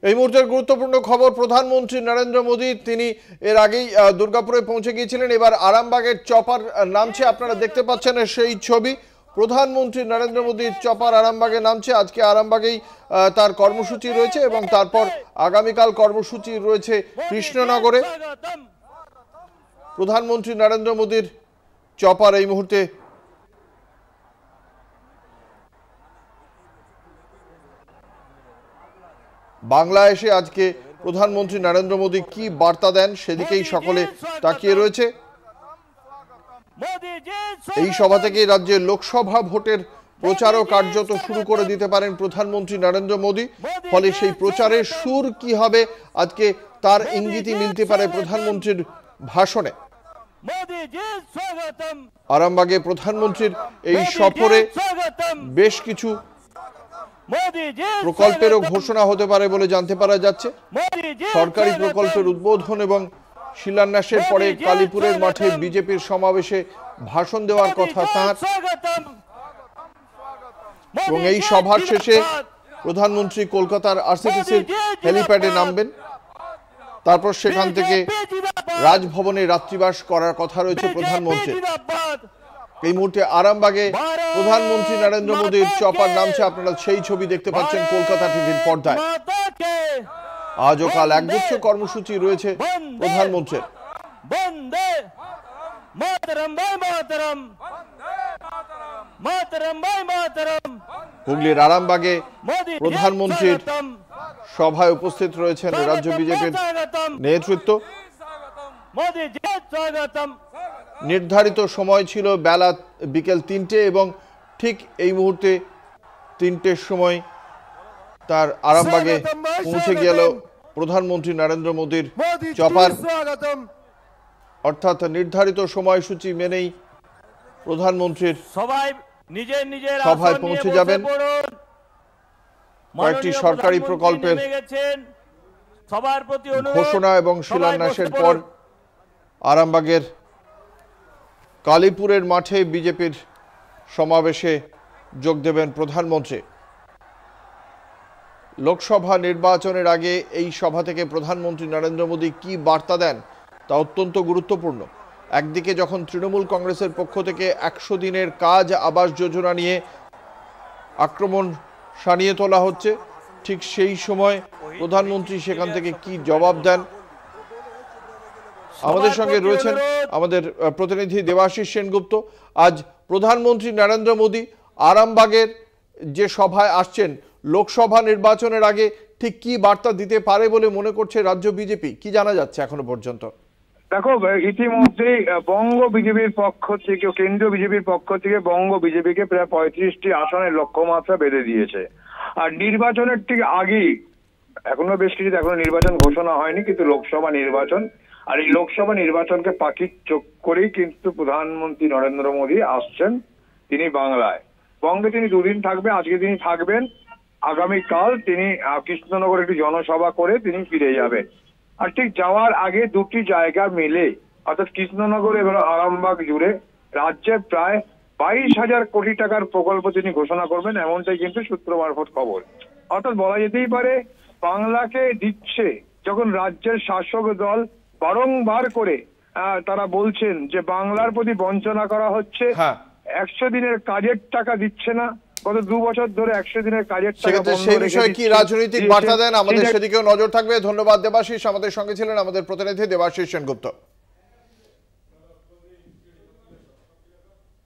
এই মুহূর্তের গুরুত্বপূর্ণ খবর, প্রধানমন্ত্রী নরেন্দ্র মোদী তিনি এর আগেই দুর্গাপুরে পৌঁছে গিয়েছিলেন, এবার আরামবাগের চপার নামছে। আপনারা দেখতে পাচ্ছেন সেই ছবি। প্রধানমন্ত্রী নরেন্দ্র মোদীর চপার আরামবাগে নামছে। আজকে আরামবাগেই তার কর্মসূচি রয়েছে এবং তারপর আগামীকাল কর্মসূচি রয়েছে কৃষ্ণনগরে। প্রধানমন্ত্রী নরেন্দ্র মোদীর চপার এই মুহূর্তে বাংলায় এসে আজকে প্রধানমন্ত্রী নরেন্দ্র মোদী কি বার্তা দেন সেদিকেই সকলে তাকিয়ে রয়েছে। এই সভা থেকেই রাজ্যে লোকসভা ভোটের প্রচারও কার্যত শুরু করে দিতে পারেন প্রধানমন্ত্রী নরেন্দ্র মোদী। ফলে সেই প্রচারের সুর কি হবে আজকে তার ইঙ্গিতই মিলতে পারে প্রধানমন্ত্রীর ভাষণে। আরামবাগে প্রধানমন্ত্রীর এই সফরে বেশ কিছু প্রকল্পেরও ঘোষণা হতে পারে বলে জানতে পারা যাচ্ছে। সরকারি প্রকল্পের উদ্বোধন এবং শিলান্যাসের পরে কালীপুরের মাঠে বিজেপির সমাবেশে ভাষণ দেওয়ার কথা তাঁর। এবং এই সভার শেষে প্রধানমন্ত্রী কলকাতার আরসিটিসির হেলিপ্যাডে নামবেন। তারপর সেখান থেকে রাজভবনে রাত্রিবাস করার কথা রয়েছে প্রধানমন্ত্রী। এই মুহূর্তে আরামবাগে প্রধানমন্ত্রী নরেন্দ্র মোদীর চপার নামছে। আপনারা সেই ছবি দেখতে পাচ্ছেন কলকাতা টিভির পর্দায়। আজ ও কাল একগুচ্ছ কর্মসূচি রয়েছে প্রধানমন্ত্রীর। হুগলির আরামবাগে প্রধানমন্ত্রীর সভায় উপস্থিত রয়েছেন রাজ্য বিজেপির নেতৃত্ব। নির্ধারিত সময় ছিল বেলা বিকেল ৩টে এবং ঠিক এই মুহূর্তে ৩টের সময় তার আরামবাগে পৌঁছে গেল প্রধানমন্ত্রী নরেন্দ্র মোদীর চপার। অর্থাৎ নির্ধারিত সময়সূচি মেনেই প্রধানমন্ত্রীর সভায় পৌঁছে যাবেন। কয়েকটি সরকারি প্রকল্পের ঘোষণা এবং শিলান্যাসের পর আরামবাগের কালীপুরের মাঠে বিজেপির সমাবেশে যোগ দেবেন প্রধানমন্ত্রী। লোকসভা নির্বাচনের আগে এই সভা থেকে প্রধানমন্ত্রী নরেন্দ্র মোদী কি বার্তা দেন তা অত্যন্ত গুরুত্বপূর্ণ। একদিকে যখন তৃণমূল কংগ্রেসের পক্ষ থেকে ১০০ দিনের কাজ আবাস যোজনা নিয়ে আক্রমণ সানিয়ে তোলা হচ্ছে, ঠিক সেই সময় প্রধানমন্ত্রী সেখান থেকে কি জবাব দেন। আমাদের সঙ্গে রয়েছেন আমাদের প্রতিনিধি দেবাশিস সেনগুপ্ত। আজ প্রধানমন্ত্রী নরেন্দ্র মোদী আরামবাগের যে সভায় আসছেন, লোকসভা নির্বাচনের আগে ঠিক কি বার্তা দিতে পারে বলে মনে করছে রাজ্য বিজেপি, কি জানা যাচ্ছে এখনো পর্যন্ত? দেখো, ইতিমধ্যে বঙ্গ বিজেপির পক্ষ থেকে, কেন্দ্রীয় বিজেপির পক্ষ থেকে বঙ্গ বিজেপিকে প্রায় 35টি আসনের লক্ষ্যমাত্রা বেঁধে দিয়েছে। আর নির্বাচনের ঠিক আগেই, এখনো বেশ কিছু এখনো নির্বাচন ঘোষণা হয়নি, কিন্তু লোকসভা নির্বাচন, আর এই লোকসভা নির্বাচনকে পাখির চোখ করেই কিন্তু প্রধানমন্ত্রী নরেন্দ্র মোদী আসছেন। তিনি বাংলায়, বঙ্গে তিনি দুদিন থাকবেন। আজকে তিনি থাকবেন, আগামীকাল তিনি কৃষ্ণনগরে একটি জনসভা করে তিনি ফিরে যাবেন। আর ঠিক যাওয়ার আগে দুটি জায়গা মিলে, অর্থাৎ কৃষ্ণনগর এবং আরামবাগ জুড়ে রাজ্যের প্রায় 22,000 কোটি টাকার প্রকল্প তিনি ঘোষণা করবেন, এমনটাই কিন্তু সূত্র মারফত খবর। অর্থাৎ বলা যেতেই পারে বাংলাকে দিচ্ছে, যখন রাজ্যের শাসক দল বারংবার করে তারা বলছেন যে বাংলার প্রতি বঞ্চনা করা হচ্ছে, 100 দিনের কাজের টাকা দিচ্ছে না, গত 2 বছর ধরে 100 দিনের কাজের টাকা বন্ধ সেই বিষয়ে কি রাজনৈতিক বার্তা দেন আমাদের সেদিকেও নজর থাকবে। ধন্যবাদ দেবাশিস, আমাদের সঙ্গে ছিলেন আমাদের প্রতিনিধি দেবাশিস সেনগুপ্ত।